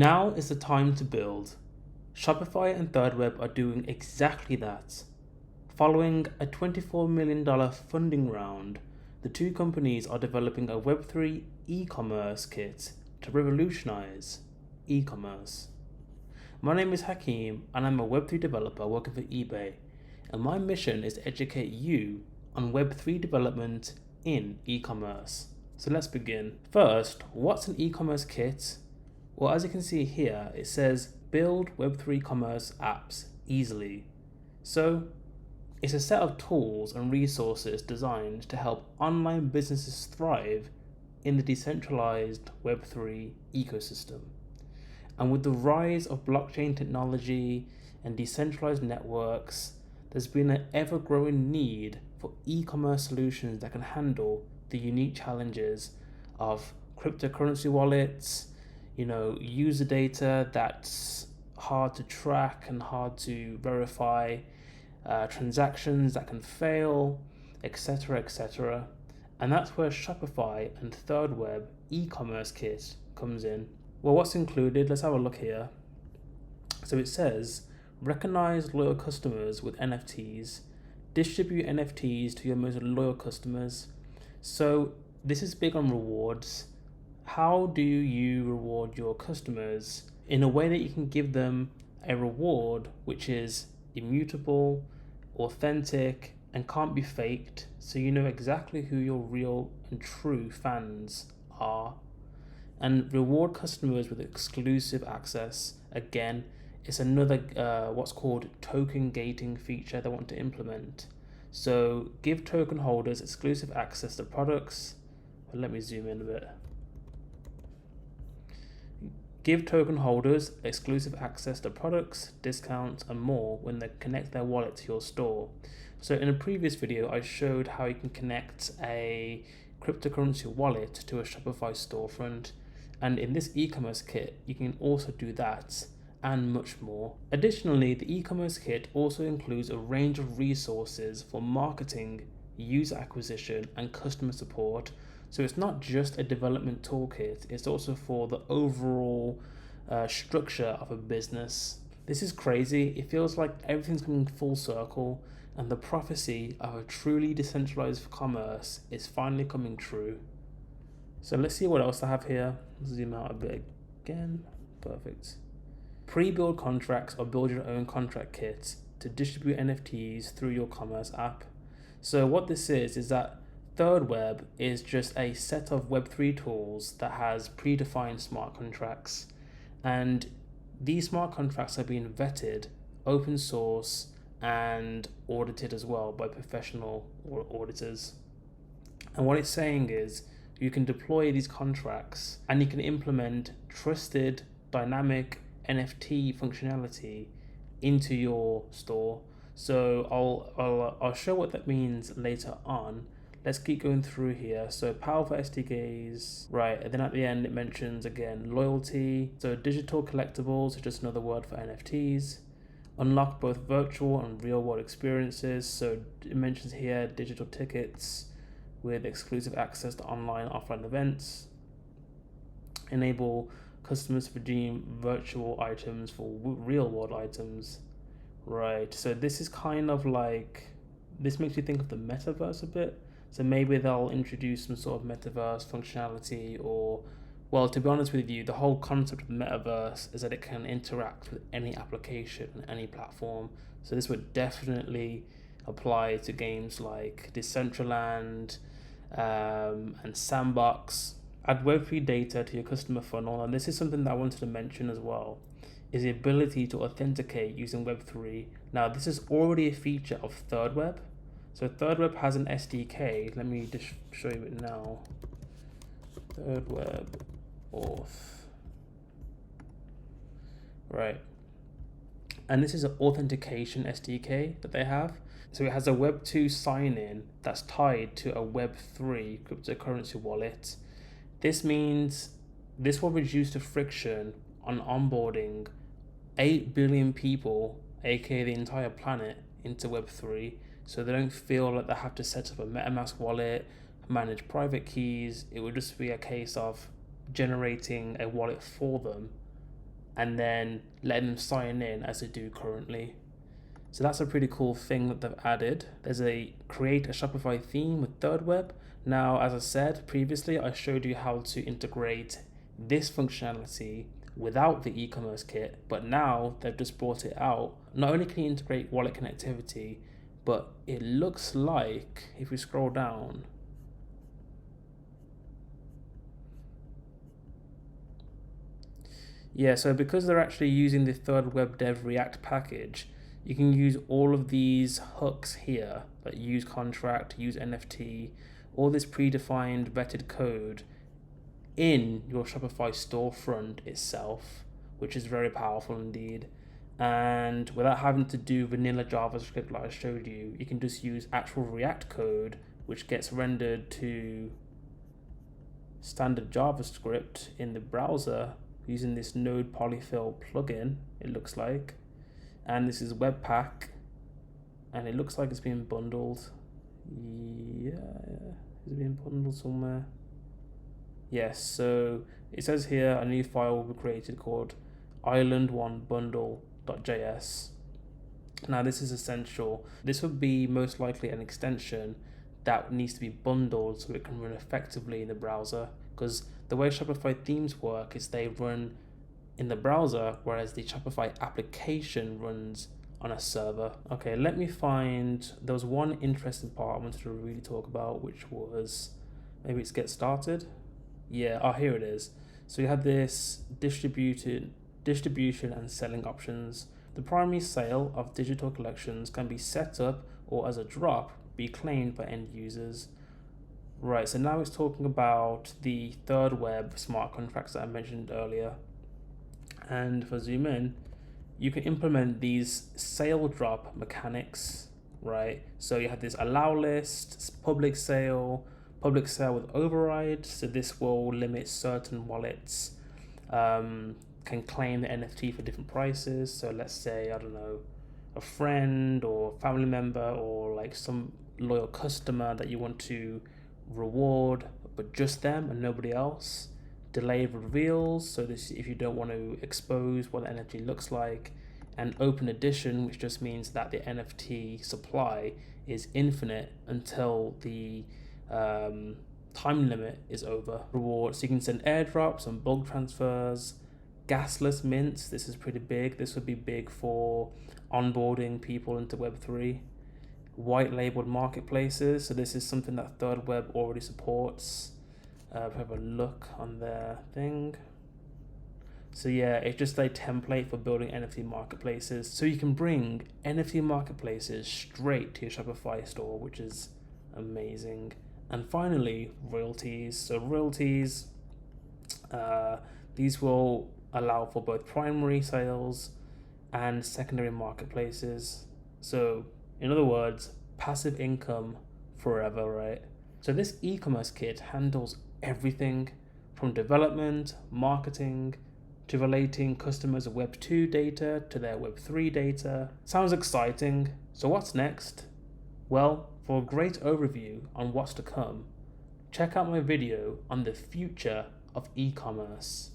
Now is the time to build. Shopify and ThirdWeb are doing exactly that. Following a $24 million funding round, the two companies are developing a Web3 e-commerce kit to revolutionize e-commerce. My name is Hakeem and I'm a Web3 developer working for eBay, and my mission is to educate you on Web3 development in e-commerce. So let's begin. First, what's an e-commerce kit? Well, as you can see here, it says build Web3 commerce apps easily. So it's a set of tools and resources designed to help online businesses thrive in the decentralized Web3 ecosystem. And with the rise of blockchain technology and decentralized networks, there's been an ever-growing need for e-commerce solutions that can handle the unique challenges of cryptocurrency wallets, user data that's hard to track and hard to verify, transactions that can fail, etc., etc. And that's where Shopify and ThirdWeb e-commerce kit comes in. Well, what's included? Let's have a look here. So it says, recognize loyal customers with NFTs, distribute NFTs to your most loyal customers. So this is big on rewards. How do you reward your customers in a way that you can give them a reward which is immutable, authentic, and can't be faked, so you know exactly who your real and true fans are? And reward customers with exclusive access. Again, it's another what's called tokengating feature they want to implement. So give token holders exclusive access to products. Well, let me zoom in a bit. Give token holders exclusive access to products, discounts, and more when they connect their wallet to your store. So in a previous video, I showed how you can connect a cryptocurrency wallet to a Shopify storefront. And in this e-commerce kit, you can also do that and much more. Additionally, the e-commerce kit also includes a range of resources for marketing, user acquisition, and customer support. So it's not just a development toolkit, it's also for the overall structure of a business. This is crazy. It feels like everything's coming full circle and the prophecy of a truly decentralized commerce is finally coming true. So let's see what else I have here. Zoom out a bit again. Perfect. Pre-build contracts or build your own contract kits to distribute NFTs through your commerce app. So what this is that ThirdWeb is just a set of Web3 tools that has predefined smart contracts, and these smart contracts are being vetted, open source, and audited as well by professional auditors. And what it's saying is you can deploy these contracts and you can implement trusted dynamic NFT functionality into your store. So I'll show what that means later on. Let's keep going through here. So powerful SDKs, right? And then at the end it mentions again loyalty. So digital collectibles is just another word for NFTs. Unlock both virtual and real world experiences. So it mentions here digital tickets with exclusive access to online and offline events. Enable customers to redeem virtual items for real world items. Right, so this is kind of like, this makes you think of the metaverse a bit. So maybe they'll introduce some sort of metaverse functionality, or, well, to be honest with you, the whole concept of the metaverse is that it can interact with any application and any platform. So this would definitely apply to games like Decentraland and Sandbox. Add Web3 data to your customer funnel, and this is something that I wanted to mention as well, is the ability to authenticate using Web3. Now, this is already a feature of ThirdWeb. So ThirdWeb has an SDK. Let me just show you it now. ThirdWeb Auth. Right. And this is an authentication SDK that they have. So it has a Web2 sign-in that's tied to a Web3 cryptocurrency wallet. This means this will reduce the friction on onboarding 8 billion people, aka the entire planet, into Web3, so they don't feel like they have to set up a MetaMask wallet, manage private keys. It would just be a case of generating a wallet for them and then letting them sign in as they do currently. So that's a pretty cool thing that they've added. There's a create a Shopify theme with ThirdWeb. Now, as I said previously, I showed you how to integrate this functionality without the e-commerce kit, but now they've just brought it out. Not only can you integrate wallet connectivity, but it looks like, if we scroll down, yeah, so because they're actually using the ThirdWeb Dev React package, you can use all of these hooks here, like use contract, use NFT, all this predefined vetted code in your Shopify storefront itself, which is very powerful indeed. And without having to do vanilla JavaScript like I showed you, you can just use actual React code, which gets rendered to standard JavaScript in the browser using this Node Polyfill plugin, it looks like. And this is Webpack, and it looks like it's being bundled. Yeah, is it being bundled somewhere? Yes, so it says here a new file will be created called island1bundle.js. Now this is essential. This would be most likely an extension that needs to be bundled so it can run effectively in the browser, because the way Shopify themes work is they run in the browser, whereas the Shopify application runs on a server. Okay, let me find, there was one interesting part I wanted to really talk about, which was, maybe it's get started. Yeah, here it is. So you have this distribution and selling options. The primary sale of digital collections can be set up or as a drop be claimed by end users. Right, so now it's talking about the ThirdWeb smart contracts that I mentioned earlier. And if I zoom in, you can implement these sale drop mechanics, right? So you have this allow list, public sale with override. So this will limit certain wallets can claim the NFT for different prices. So let's say, I don't know, a friend or family member or like some loyal customer that you want to reward, but just them and nobody else. Delay reveals, so this if you don't want to expose what the NFT looks like. And open edition, which just means that the NFT supply is infinite until the time limit is over. Rewards, so you can send airdrops and bulk transfers. Gasless mints, this is pretty big. This would be big for onboarding people into Web3. White labeled marketplaces, so this is something that ThirdWeb already supports. Have a look on their thing. So yeah, it's just a template for building NFT marketplaces. So you can bring NFT marketplaces straight to your Shopify store, which is amazing. And finally, royalties. So royalties, these will allow for both primary sales and secondary marketplaces. So in other words, passive income forever, right? So this e-commerce kit handles everything from development, marketing, to relating customers' Web 2 data to their Web 3 data. Sounds exciting. So what's next? Well, for a great overview on what's to come, check out my video on the future of e-commerce.